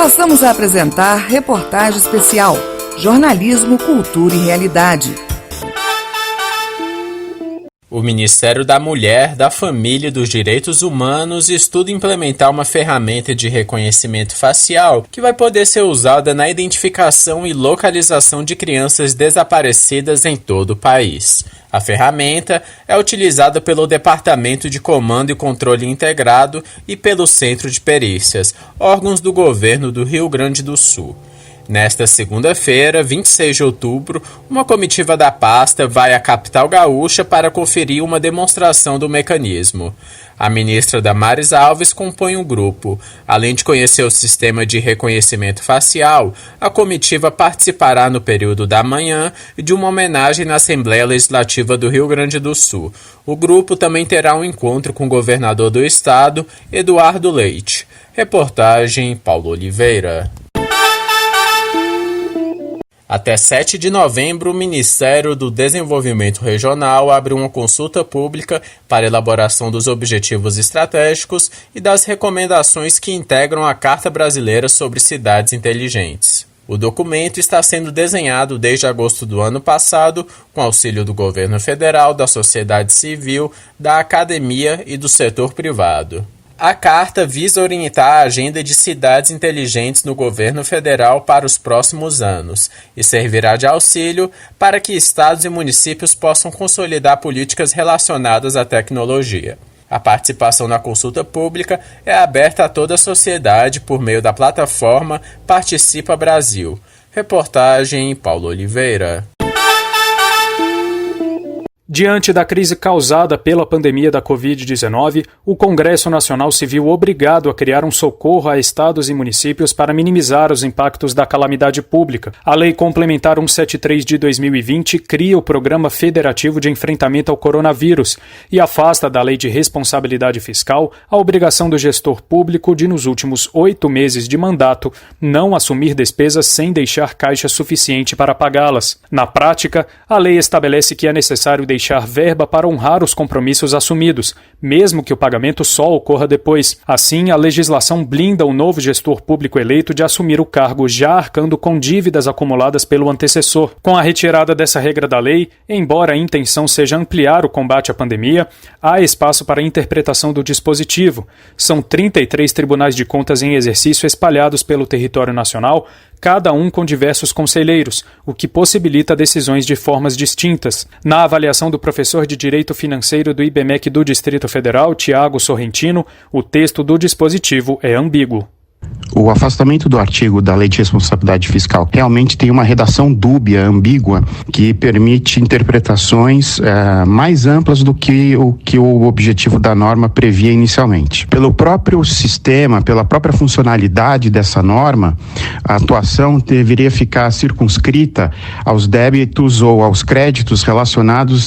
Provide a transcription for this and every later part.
Passamos a apresentar reportagem especial Jornalismo, Cultura e Realidade. O Ministério da Mulher, da Família e dos Direitos Humanos estuda implementar uma ferramenta de reconhecimento facial que vai poder ser usada na identificação e localização de crianças desaparecidas em todo o país. A ferramenta é utilizada pelo Departamento de Comando e Controle Integrado e pelo Centro de Perícias, órgãos do governo do Rio Grande do Sul. Nesta segunda-feira, 26 de outubro, uma comitiva da pasta vai à capital gaúcha para conferir uma demonstração do mecanismo. A ministra Damares Alves compõe o grupo. Além de conhecer o sistema de reconhecimento facial, a comitiva participará no período da manhã de uma homenagem na Assembleia Legislativa do Rio Grande do Sul. O grupo também terá um encontro com o governador do estado, Eduardo Leite. Reportagem Paulo Oliveira. Até 7 de novembro, o Ministério do Desenvolvimento Regional abre uma consulta pública para elaboração dos objetivos estratégicos e das recomendações que integram a Carta Brasileira sobre Cidades Inteligentes. O documento está sendo desenhado desde agosto do ano passado, com auxílio do governo federal, da sociedade civil, da academia e do setor privado. A carta visa orientar a agenda de cidades inteligentes no governo federal para os próximos anos e servirá de auxílio para que estados e municípios possam consolidar políticas relacionadas à tecnologia. A participação na consulta pública é aberta a toda a sociedade por meio da plataforma Participa Brasil. Reportagem Paulo Oliveira. Diante da crise causada pela pandemia da Covid-19, o Congresso Nacional se viu obrigado a criar um socorro a estados e municípios para minimizar os impactos da calamidade pública. A Lei Complementar 173 de 2020 cria o Programa Federativo de Enfrentamento ao Coronavírus e afasta da Lei de Responsabilidade Fiscal a obrigação do gestor público de, nos últimos 8 meses de mandato, não assumir despesas sem deixar caixa suficiente para pagá-las. Na prática, a lei estabelece que é necessário deixar verba para honrar os compromissos assumidos, mesmo que o pagamento só ocorra depois. Assim, a legislação blinda o novo gestor público eleito de assumir o cargo já arcando com dívidas acumuladas pelo antecessor. Com a retirada dessa regra da lei, embora a intenção seja ampliar o combate à pandemia, há espaço para a interpretação do dispositivo. São 33 tribunais de contas em exercício espalhados pelo território nacional, cada um com diversos conselheiros, o que possibilita decisões de formas distintas. Na avaliação do professor de Direito Financeiro do IBMEC do Distrito Federal, Tiago Sorrentino, o texto do dispositivo é ambíguo. O afastamento do artigo da Lei de Responsabilidade Fiscal realmente tem uma redação dúbia, ambígua, que permite interpretações mais amplas do que o objetivo da norma previa inicialmente. Pelo próprio sistema, pela própria funcionalidade dessa norma, a atuação deveria ficar circunscrita aos débitos ou aos créditos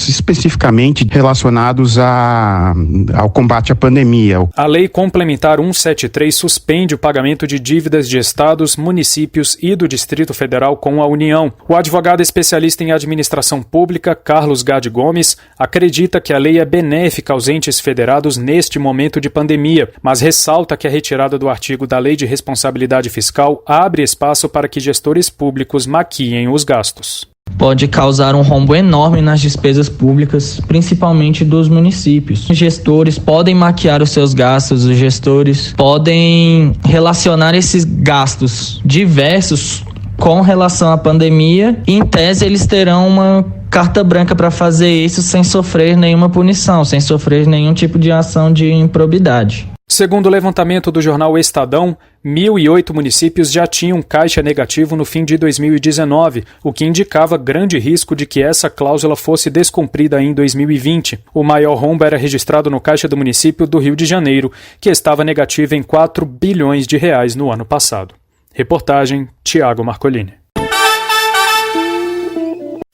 especificamente relacionados ao combate à pandemia. A Lei Complementar 173 suspende o pagamento de dívidas de estados, municípios e do Distrito Federal com a União. O advogado especialista em administração pública, Carlos Gade Gomes, acredita que a lei é benéfica aos entes federados neste momento de pandemia, mas ressalta que a retirada do artigo da Lei de Responsabilidade Fiscal abre espaço para que gestores públicos maquiem os gastos. Pode causar um rombo enorme nas despesas públicas, principalmente dos municípios. Os gestores podem maquiar os seus gastos, os gestores podem relacionar esses gastos diversos com relação à pandemia e, em tese, eles terão uma carta branca para fazer isso sem sofrer nenhuma punição, sem sofrer nenhum tipo de ação de improbidade. Segundo o levantamento do jornal Estadão, 1.008 municípios já tinham caixa negativo no fim de 2019, o que indicava grande risco de que essa cláusula fosse descumprida em 2020. O maior rombo era registrado no caixa do município do Rio de Janeiro, que estava negativo em 4 bilhões de reais no ano passado. Reportagem Tiago Marcolini.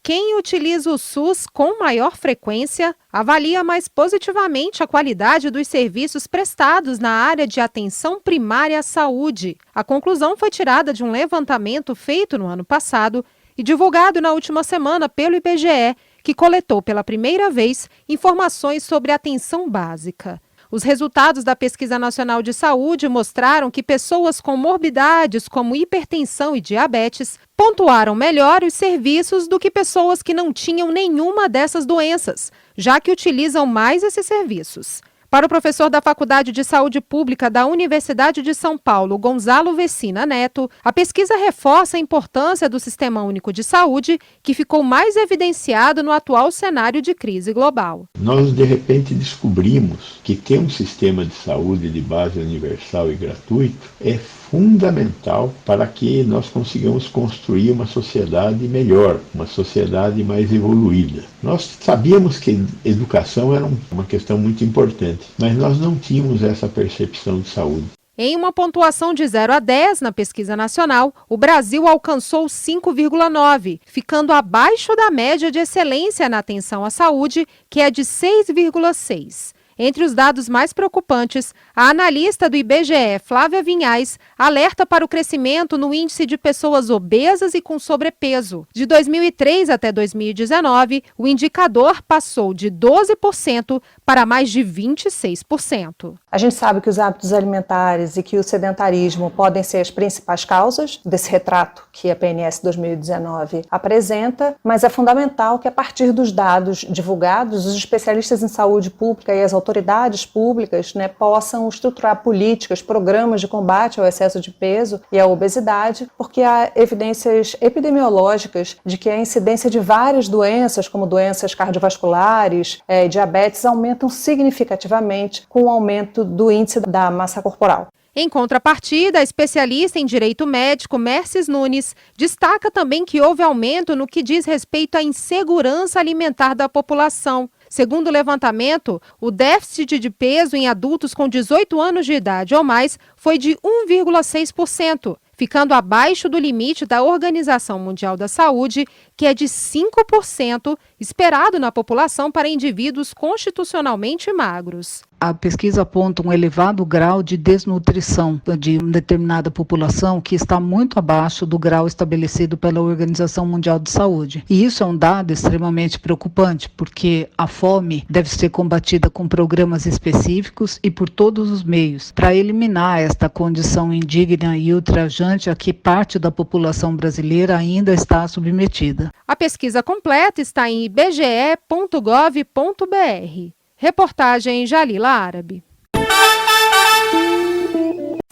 Quem utiliza o SUS com maior frequência avalia mais positivamente a qualidade dos serviços prestados na área de atenção primária à saúde. A conclusão foi tirada de um levantamento feito no ano passado e divulgado na última semana pelo IBGE, que coletou pela primeira vez informações sobre atenção básica. Os resultados da Pesquisa Nacional de Saúde mostraram que pessoas com morbidades como hipertensão e diabetes pontuaram melhor os serviços do que pessoas que não tinham nenhuma dessas doenças, já que utilizam mais esses serviços. Para o professor da Faculdade de Saúde Pública da Universidade de São Paulo, Gonzalo Vecina Neto, a pesquisa reforça a importância do Sistema Único de Saúde, que ficou mais evidenciado no atual cenário de crise global. Nós, de repente, descobrimos que ter um sistema de saúde de base universal e gratuito é fundamental para que nós consigamos construir uma sociedade melhor, uma sociedade mais evoluída. Nós sabíamos que educação era uma questão muito importante, mas nós não tínhamos essa percepção de saúde. Em uma pontuação de 0 a 10 na pesquisa nacional, o Brasil alcançou 5,9, ficando abaixo da média de excelência na atenção à saúde, que é de 6,6. Entre os dados mais preocupantes, a analista do IBGE, Flávia Vinhais, alerta para o crescimento no índice de pessoas obesas e com sobrepeso. De 2003 até 2019, o indicador passou de 12% para mais de 26%. A gente sabe que os hábitos alimentares e que o sedentarismo podem ser as principais causas desse retrato que a PNS 2019 apresenta, mas é fundamental que, a partir dos dados divulgados, os especialistas em saúde pública e as autoridades públicas, possam estruturar políticas, programas de combate ao excesso de peso e à obesidade, porque há evidências epidemiológicas de que a incidência de várias doenças, como doenças cardiovasculares, diabetes, aumentam significativamente com o aumento do índice da massa corporal. Em contrapartida, a especialista em direito médico, Merces Nunes, destaca também que houve aumento no que diz respeito à insegurança alimentar da população. Segundo o levantamento, o déficit de peso em adultos com 18 anos de idade ou mais foi de 1,6%, ficando abaixo do limite da Organização Mundial da Saúde, que é de 5%, esperado na população para indivíduos constitucionalmente magros. A pesquisa aponta um elevado grau de desnutrição de uma determinada população que está muito abaixo do grau estabelecido pela Organização Mundial de Saúde. E isso é um dado extremamente preocupante, porque a fome deve ser combatida com programas específicos e por todos os meios, para eliminar esta condição indigna e ultrajante a que parte da população brasileira ainda está submetida. A pesquisa completa está em ibge.gov.br. Reportagem Jalila Árabe.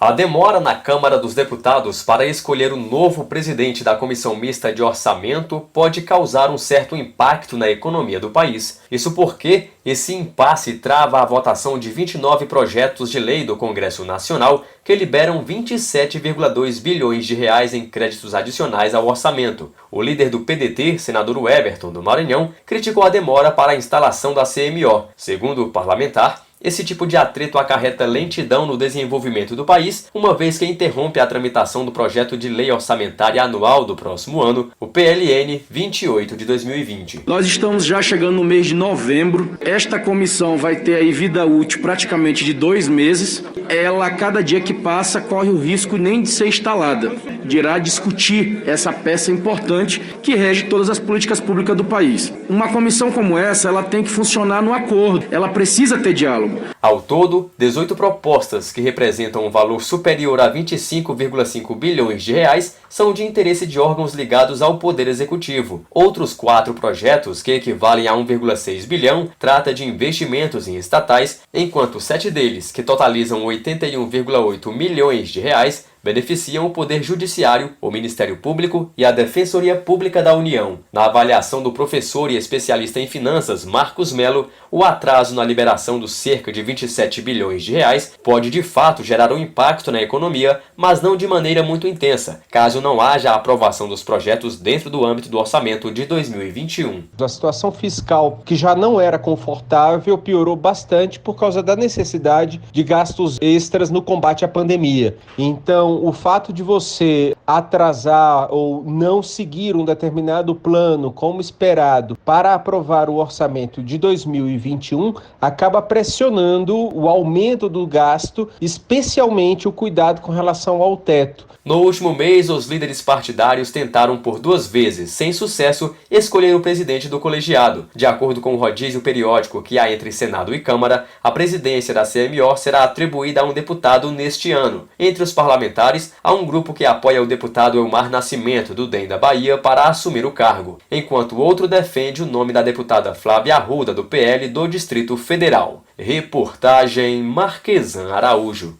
A demora na Câmara dos Deputados para escolher o novo presidente da Comissão Mista de Orçamento pode causar um certo impacto na economia do país. Isso porque esse impasse trava a votação de 29 projetos de lei do Congresso Nacional que liberam 27,2 bilhões de reais em créditos adicionais ao orçamento. O líder do PDT, senador Everton do Maranhão, criticou a demora para a instalação da CMO. Segundo o parlamentar, esse tipo de atrito acarreta lentidão no desenvolvimento do país, uma vez que interrompe a tramitação do projeto de lei orçamentária anual do próximo ano, o PLN 28 de 2020. Nós estamos já chegando no mês de novembro. Esta comissão vai ter aí vida útil praticamente de 2 meses. Ela, a cada dia que passa, corre o risco nem de ser instalada. Irá discutir essa peça importante que rege todas as políticas públicas do país. Uma comissão como essa, ela tem que funcionar no acordo. Ela precisa ter diálogo. Ao todo, 18 propostas que representam um valor superior a 25,5 bilhões de reais são de interesse de órgãos ligados ao Poder Executivo. Outros 4 projetos, que equivalem a 1,6 bilhão, trata de investimentos em estatais, enquanto 7 deles, que totalizam 81,8 milhões de reais, beneficiam o Poder Judiciário, o Ministério Público e a Defensoria Pública da União. Na avaliação do professor e especialista em finanças Marcos Melo, o atraso na liberação dos cerca de 27 bilhões de reais pode de fato gerar um impacto na economia, mas não de maneira muito intensa, caso não haja a aprovação dos projetos dentro do âmbito do orçamento de 2021. A situação fiscal, que já não era confortável, piorou bastante por causa da necessidade de gastos extras no combate à pandemia. Então, Então, o fato de você atrasar ou não seguir um determinado plano como esperado para aprovar o orçamento de 2021 acaba pressionando o aumento do gasto, especialmente o cuidado com relação ao teto. No último mês, os líderes partidários tentaram por 2 vezes, sem sucesso, escolher o presidente do colegiado. De acordo com o rodízio periódico que há entre Senado e Câmara, a presidência da CMO será atribuída a um deputado neste ano. Entre os parlamentares, há um grupo que apoia o deputado Elmar Nascimento, do DEM da Bahia, para assumir o cargo, enquanto o outro defende o nome da deputada Flávia Arruda, do PL do Distrito Federal. Reportagem Marquesan Araújo.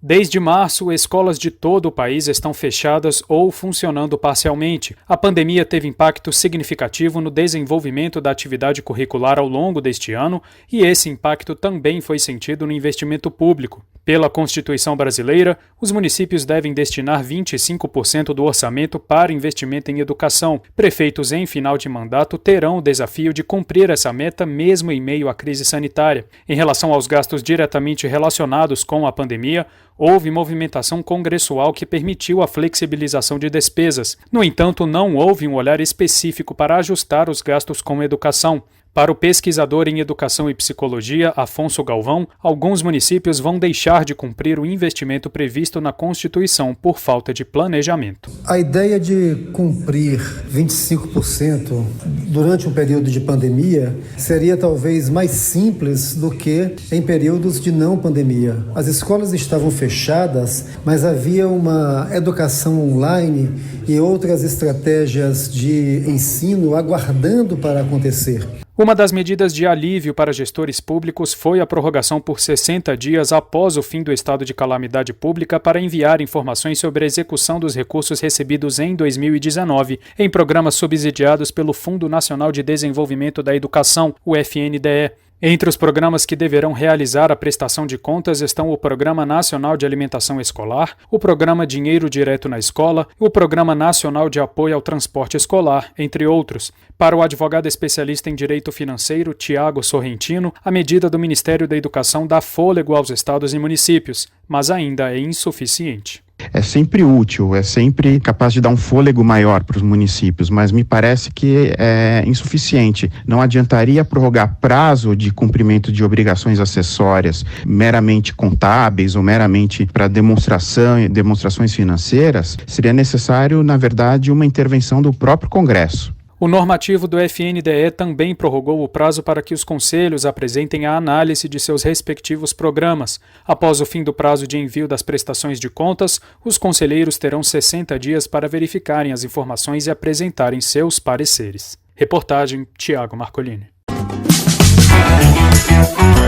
Desde março, escolas de todo o país estão fechadas ou funcionando parcialmente. A pandemia teve impacto significativo no desenvolvimento da atividade curricular ao longo deste ano e esse impacto também foi sentido no investimento público. Pela Constituição brasileira, os municípios devem destinar 25% do orçamento para investimento em educação. Prefeitos em final de mandato terão o desafio de cumprir essa meta mesmo em meio à crise sanitária. Em relação aos gastos diretamente relacionados com a pandemia, houve movimentação congressual que permitiu a flexibilização de despesas. No entanto, não houve um olhar específico para ajustar os gastos com educação. Para o pesquisador em Educação e Psicologia, Afonso Galvão, alguns municípios vão deixar de cumprir o investimento previsto na Constituição por falta de planejamento. A ideia de cumprir 25% durante um período de pandemia seria talvez mais simples do que em períodos de não pandemia. As escolas estavam fechadas, mas havia uma educação online e outras estratégias de ensino aguardando para acontecer. Uma das medidas de alívio para gestores públicos foi a prorrogação por 60 dias após o fim do estado de calamidade pública para enviar informações sobre a execução dos recursos recebidos em 2019 em programas subsidiados pelo Fundo Nacional de Desenvolvimento da Educação, o FNDE. Entre os programas que deverão realizar a prestação de contas estão o Programa Nacional de Alimentação Escolar, o Programa Dinheiro Direto na Escola e o Programa Nacional de Apoio ao Transporte Escolar, entre outros. Para o advogado especialista em Direito Financeiro, Tiago Sorrentino, a medida do Ministério da Educação dá fôlego aos estados e municípios, mas ainda é insuficiente. É sempre útil, é sempre capaz de dar um fôlego maior para os municípios, mas me parece que é insuficiente. Não adiantaria prorrogar prazo de cumprimento de obrigações acessórias meramente contábeis ou meramente para demonstrações financeiras. Seria necessário, na verdade, uma intervenção do próprio Congresso. O normativo do FNDE também prorrogou o prazo para que os conselhos apresentem a análise de seus respectivos programas. Após o fim do prazo de envio das prestações de contas, os conselheiros terão 60 dias para verificarem as informações e apresentarem seus pareceres. Reportagem Tiago Marcolini.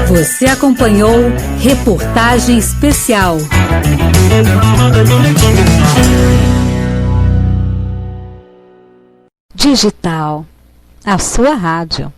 Você acompanhou Reportagem Especial. Digital, a sua rádio.